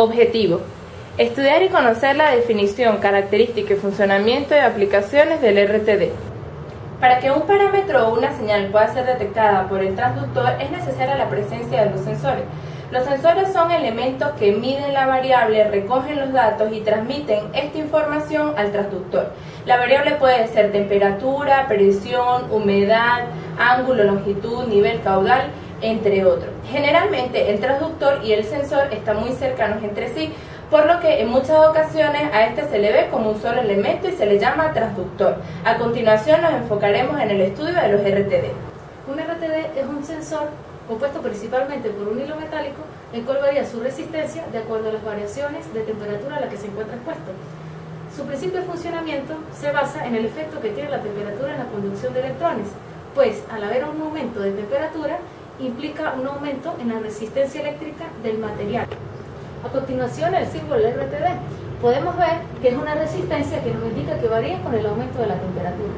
Objetivo: estudiar y conocer la definición, característica y funcionamiento de aplicaciones del RTD. Para que un parámetro o una señal pueda ser detectada por el transductor es necesaria la presencia de los sensores. Los sensores son elementos que miden la variable, recogen los datos y transmiten esta información al transductor. La variable puede ser temperatura, presión, humedad, ángulo, longitud, nivel caudal, entre otros. Generalmente el transductor y el sensor están muy cercanos entre sí, por lo que en muchas ocasiones a este se le ve como un solo elemento y se le llama transductor. A continuación nos enfocaremos en el estudio de los RTD. Un RTD es un sensor compuesto principalmente por un hilo metálico, el cual varía su resistencia de acuerdo a las variaciones de temperatura a la que se encuentra expuesto. Su principio de funcionamiento se basa en el efecto que tiene la temperatura en la conducción de electrones, pues al haber un aumento de temperatura implica un aumento en la resistencia eléctrica del material. A continuación, el símbolo RTD. Podemos ver que es una resistencia que nos indica que varía con el aumento de la temperatura.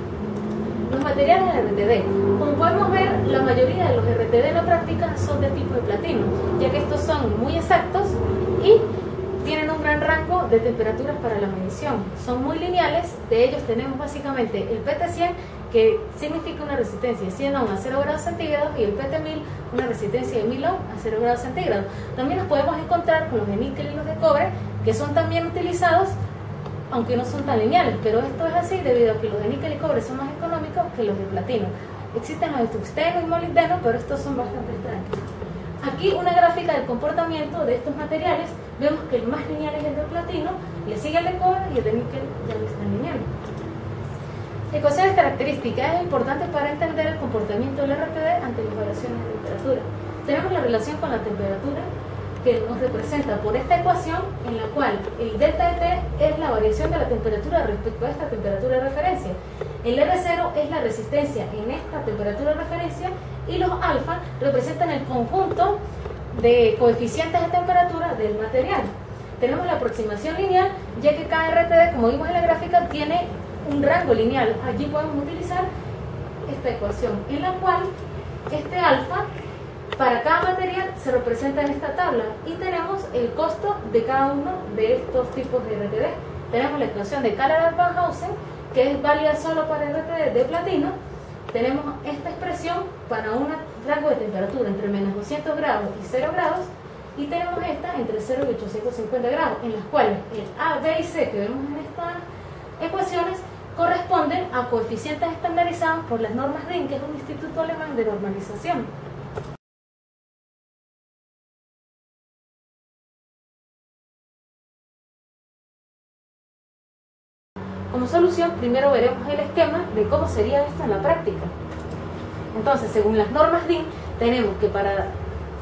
Los materiales del RTD. Como podemos ver, la mayoría de los RTD en la práctica son de tipo de platino, ya que estos son muy exactos y tienen un gran rango de temperaturas para la medición. Son muy lineales. De ellos tenemos básicamente el PT100, que significa una resistencia de 100 ohm a 0 grados centígrados, y el PT1000, una resistencia de 1000 ohm a 0 grados centígrados. También nos podemos encontrar con los de níquel y los de cobre, que son también utilizados, aunque no son tan lineales, pero esto es así debido a que los de níquel y cobre son más económicos que los de platino. Existen los de tungsteno y molibdeno, pero estos son bastante extraños. Aquí una gráfica del comportamiento de estos materiales. Vemos que el más lineal es el de platino, le sigue el de cobre y el de níquel ya no es tan lineal. Ecuaciones características. Es importante para entender el comportamiento del RTD ante las variaciones de temperatura. Tenemos la relación con la temperatura, que nos representa por esta ecuación, en la cual el delta de T es la variación de la temperatura respecto a esta temperatura de referencia. El R0 es la resistencia en esta temperatura de referencia, y los alfa representan el conjunto de coeficientes de temperatura del material. Tenemos la aproximación lineal, ya que cada RTD, como vimos en la gráfica, tiene un rango lineal. Allí podemos utilizar esta ecuación, en la cual este alfa para cada material se representa en esta tabla, y tenemos el costo de cada uno de estos tipos de RTD. Tenemos la ecuación de Kähler-Van-Hausen, que es válida solo para el RTD de platino. Tenemos esta expresión para un rango de temperatura entre menos 200 grados y 0 grados, y tenemos esta entre 0 y 850 grados, en las cuales el A, B y C que vemos en estas ecuaciones corresponden a coeficientes estandarizados por las normas DIN, que es un instituto alemán de normalización. Como solución, primero veremos el esquema de cómo sería esto en la práctica. Entonces, según las normas DIN, tenemos que para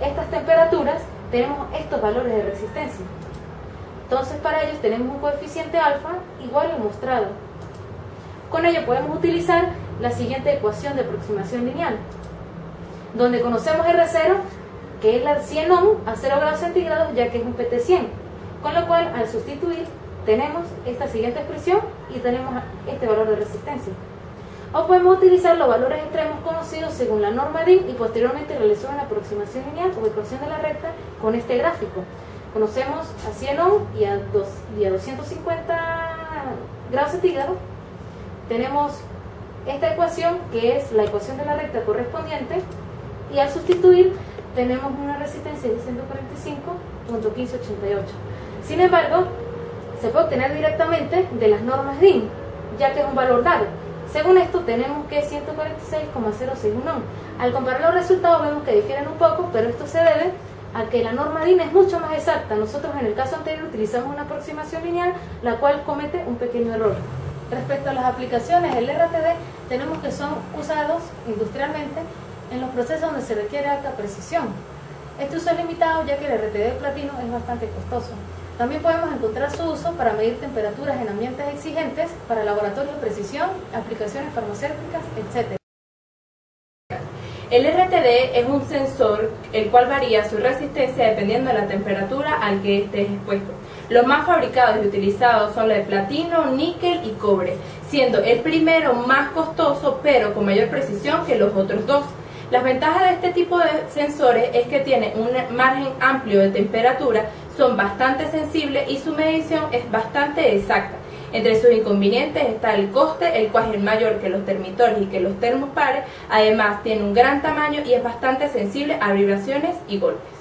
estas temperaturas tenemos estos valores de resistencia. Entonces, para ellos tenemos un coeficiente alfa igual al mostrado. Con ello podemos utilizar la siguiente ecuación de aproximación lineal, donde conocemos R0, que es la 100 ohm a 0 grados centígrados, ya que es un PT100, con lo cual al sustituir tenemos esta siguiente expresión y tenemos este valor de resistencia. O podemos utilizar los valores extremos conocidos según la norma DIN y posteriormente realizar una aproximación lineal o ecuación de la recta con este gráfico. Conocemos a 100 ohm y a 250 grados centígrados. Tenemos esta ecuación, que es la ecuación de la recta correspondiente, y al sustituir tenemos una resistencia de 145.1588. Sin embargo, se puede obtener directamente de las normas DIN, ya que es un valor dado. Según esto tenemos que es 146,061 ohm. Al comparar los resultados vemos que difieren un poco, pero esto se debe a que la norma DIN es mucho más exacta. Nosotros en el caso anterior utilizamos una aproximación lineal, la cual comete un pequeño error. Respecto a las aplicaciones del RTD, tenemos que son usados industrialmente en los procesos donde se requiere alta precisión. Este uso es limitado, ya que el RTD de platino es bastante costoso. También podemos encontrar su uso para medir temperaturas en ambientes exigentes, para laboratorios de precisión, aplicaciones farmacéuticas, etc. El RTD es un sensor el cual varía su resistencia dependiendo de la temperatura al que esté expuesto. Los más fabricados y utilizados son los de platino, níquel y cobre, siendo el primero más costoso pero con mayor precisión que los otros dos. Las ventajas de este tipo de sensores es que tiene un margen amplio de temperatura, son bastante sensibles y su medición es bastante exacta. Entre sus inconvenientes está el coste, el cual es mayor que los termitores y que los termopares. Además tiene un gran tamaño y es bastante sensible a vibraciones y golpes.